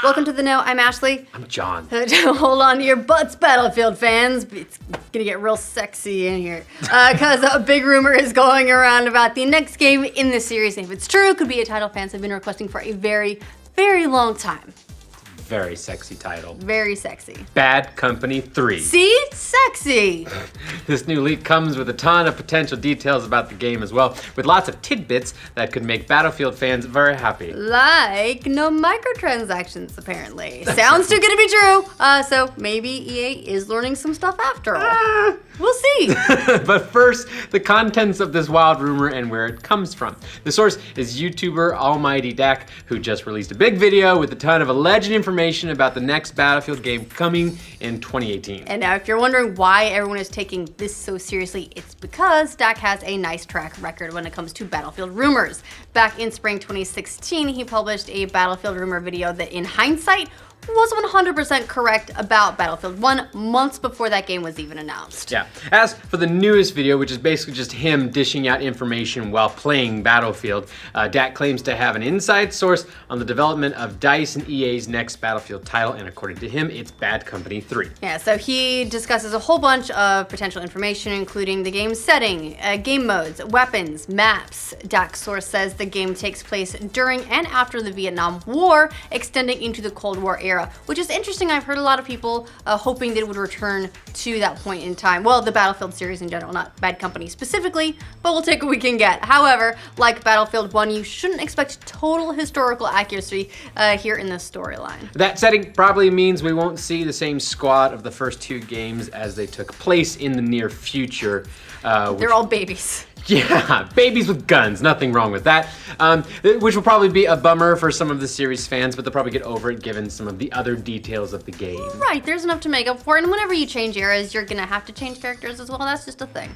Welcome to The Know, I'm Ashley. I'm John. Hold on to your butts, Battlefield fans. It's gonna get real sexy in here. Because a big rumor is going around about the next game in the series. And if it's true, it could be a title fans have been requesting for a very, very long time. Very sexy title. Very sexy. Bad Company 3. See? Sexy! This new leak comes with a ton of potential details about the game as well, with lots of tidbits that could make Battlefield fans very happy. Like no microtransactions, apparently. Sounds too good to be true. So maybe EA is learning some stuff after all. We'll see. But first, the contents of this wild rumor and where it comes from. The source is YouTuber Almighty Dak, who just released a big video with a ton of alleged information about the next Battlefield game coming in 2018. And now if you're wondering why everyone is taking this so seriously, it's because Dak has a nice track record when it comes to Battlefield rumors. Back in spring 2016, he published a Battlefield rumor video that in hindsight was 100% correct about Battlefield 1 months before that game was even announced. Yeah. As for the newest video, which is basically just him dishing out information while playing Battlefield, Dak claims to have an inside source on the development of DICE and EA's next Battlefield title, and according to him, it's Bad Company 3. Yeah, so he discusses a whole bunch of potential information, including the game's setting, game modes, weapons, maps. Dak's source says the game takes place during and after the Vietnam War, extending into the Cold War era, which is interesting. I've heard a lot of people hoping that it would return to that point in time. Well, the Battlefield series in general, not Bad Company specifically, but we'll take what we can get. However, like Battlefield 1, you shouldn't expect total historical accuracy here in this storyline. That setting probably means we won't see the same squad of the first two games as they took place in the near future. They're all babies. Yeah, babies with guns, nothing wrong with that. Which will probably be a bummer for some of the series fans, but they'll probably get over it given some of the other details of the game. Right, there's enough to make up for it, and whenever you change eras, you're gonna have to change characters as well. That's just a thing.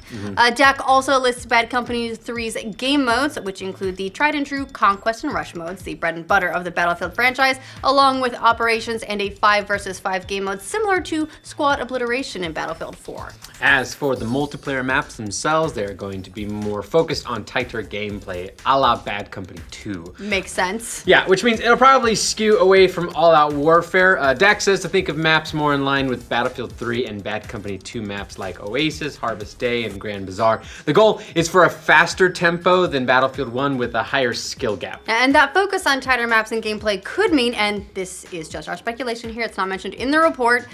Dak also lists Bad Company 3's game modes, which include the tried and true Conquest and Rush modes, the bread and butter of the Battlefield franchise, along with Operations and a 5 versus 5 game mode similar to Squad Obliteration in Battlefield 4. As for the multiplayer maps themselves, they're going to be more focused on tighter gameplay, a la Bad Company 2. Makes sense. Yeah, which means it'll probably skew away from all-out warfare. Dak says to think of maps more in line with Battlefield 3 and Bad Company 2 maps like Oasis, Harvest Day, and Grand Bazaar. The goal is for a faster tempo than Battlefield 1 with a higher skill gap. And that focus on tighter maps and gameplay could mean, and this is just our speculation here, it's not mentioned in the report,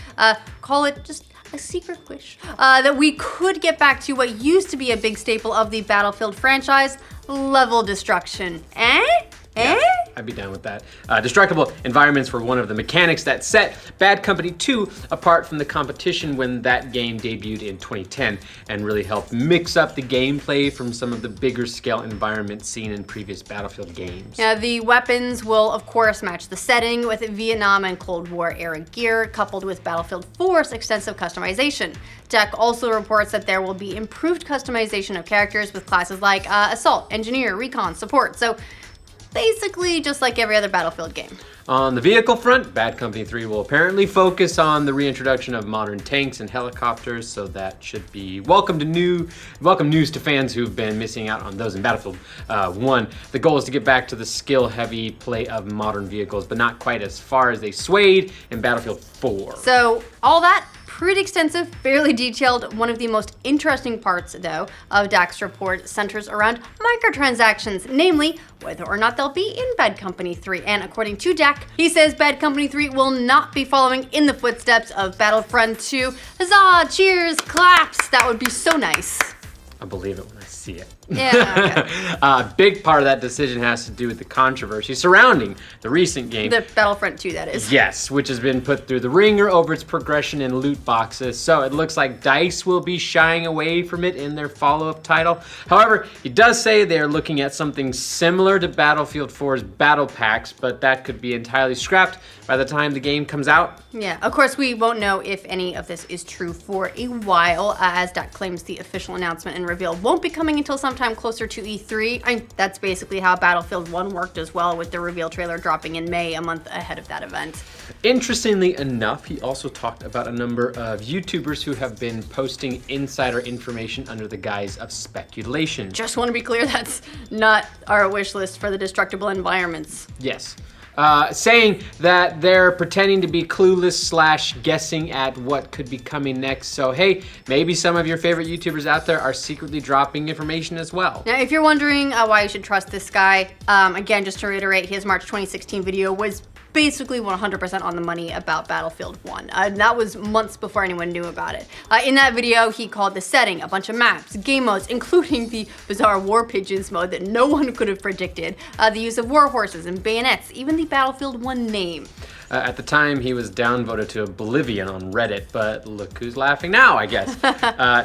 call it just a secret wish, that we could get back to what used to be a big staple of the Battlefield franchise, level destruction. Yeah, I'd be down with that. Destructible environments were one of the mechanics that set Bad Company 2 apart from the competition when that game debuted in 2010 and really helped mix up the gameplay from some of the bigger scale environments seen in previous Battlefield games. Yeah, the weapons will of course match the setting with Vietnam and Cold War era gear coupled with Battlefield 4's extensive customization. Dak also reports that there will be improved customization of characters with classes like Assault, Engineer, Recon, Support. So basically just like every other Battlefield game. On the vehicle front, Bad Company 3 will apparently focus on the reintroduction of modern tanks and helicopters, so that should be welcome news to fans who've been missing out on those in Battlefield 1. The goal is to get back to the skill-heavy play of modern vehicles, but not quite as far as they swayed in Battlefield 4. So all that pretty extensive, fairly detailed. One of the most interesting parts, though, of Dak's report centers around microtransactions, namely whether or not they'll be in Bad Company 3. And according to Dak, he says Bad Company 3 will not be following in the footsteps of Battlefront 2. Huzzah, cheers, claps, that would be so nice. I believe it when I see it. Yeah, okay. A big part of that decision has to do with the controversy surrounding the recent game. The Battlefront 2, that is. Yes, which has been put through the ringer over its progression in loot boxes, so it looks like DICE will be shying away from it in their follow-up title. However, he does say they're looking at something similar to Battlefield 4's Battle Packs, but that could be entirely scrapped by the time the game comes out. Yeah, of course we won't know if any of this is true for a while, as Dak claims the official announcement and reveal won't be coming until sometime closer to E3. That's basically how Battlefield 1 worked as well, with the reveal trailer dropping in May, a month ahead of that event. Interestingly enough, he also talked about a number of YouTubers who have been posting insider information under the guise of speculation. Just want to be clear, that's not our wish list for the destructible environments. Yes. saying that they're pretending to be clueless / guessing at what could be coming next. So hey, maybe some of your favorite YouTubers out there are secretly dropping information as well. Now, if you're wondering why you should trust this guy, again, just to reiterate, his March 2016 video was basically 100% on the money about Battlefield 1. That was months before anyone knew about it. In that video, he called the setting, a bunch of maps, game modes, including the bizarre War Pigeons mode that no one could have predicted, the use of war horses and bayonets, even the Battlefield 1 name. At the time, he was downvoted to oblivion on Reddit, but look who's laughing now, I guess.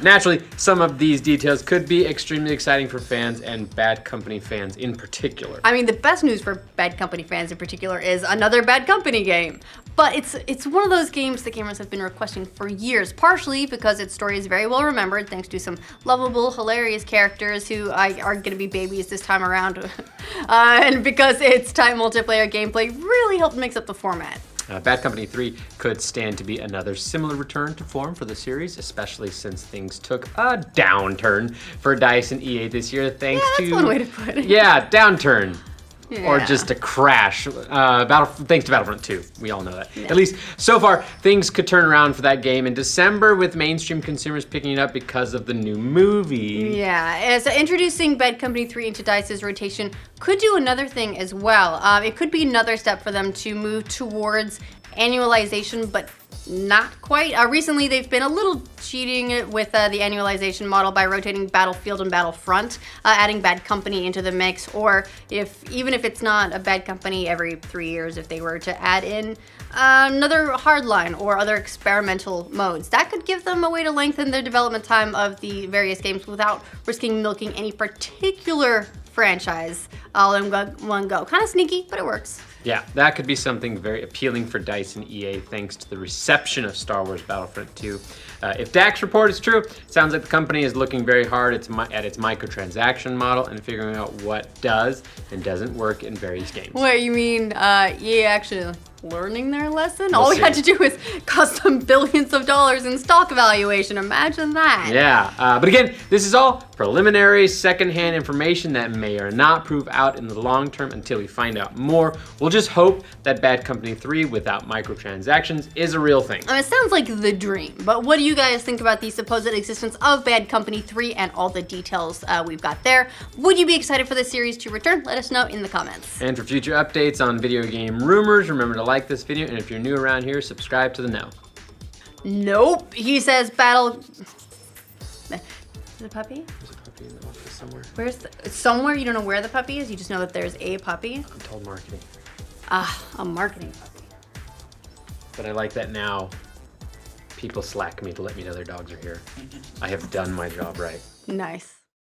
Naturally, some of these details could be extremely exciting for fans and Bad Company fans in particular. I mean, the best news for Bad Company fans in particular is another Bad Company game. But it's one of those games that gamers have been requesting for years, partially because its story is very well remembered thanks to some lovable, hilarious characters who are going to be babies this time around, and because its time multiplayer gameplay really helped mix up the format. Bad Company 3 could stand to be another similar return to form for the series, especially since things took a downturn for DICE and EA this year thanks to... That's one way to put it. Yeah, downturn. Yeah. Or just a crash, thanks to Battlefront 2. We all know that. Yeah. At least so far, things could turn around for that game in December with mainstream consumers picking it up because of the new movie. Yeah, so introducing Bad Company 3 into DICE's rotation could do another thing as well. It could be another step for them to move towards annualization, but not quite. Recently, they've been a little cheating with the annualization model by rotating Battlefield and Battlefront, adding Bad Company into the mix, or even if it's not a Bad Company every 3 years, if they were to add in another hardline or other experimental modes. That could give them a way to lengthen the development time of the various games without risking milking any particular franchise all in one go. Kind of sneaky, but it works. Yeah, that could be something very appealing for DICE and EA thanks to the reception of Star Wars Battlefront 2. If Dak's report is true, it sounds like the company is looking very hard at its microtransaction model and figuring out what does and doesn't work in various games. Wait, you mean EA actually learning their lesson? All we had to do was cost them billions of dollars in stock valuation. Imagine that. Yeah, but again, this is all preliminary, secondhand information that may or not prove out in the long term until we find out more. We'll just hope that Bad Company 3 without microtransactions is a real thing. I mean, it sounds like the dream, but what do you guys think about the supposed existence of Bad Company 3 and all the details we've got there? Would you be excited for the series to return? Let us know in the comments. And for future updates on video game rumors, remember to like this video, and if you're new around here, subscribe to the know. Nope, he says Is it a puppy? There's a puppy in the office somewhere. Somewhere? You don't know where the puppy is? You just know that there's a puppy? I'm told marketing. A marketing puppy. But I like that now people slack me to let me know their dogs are here. I have done my job right. Nice.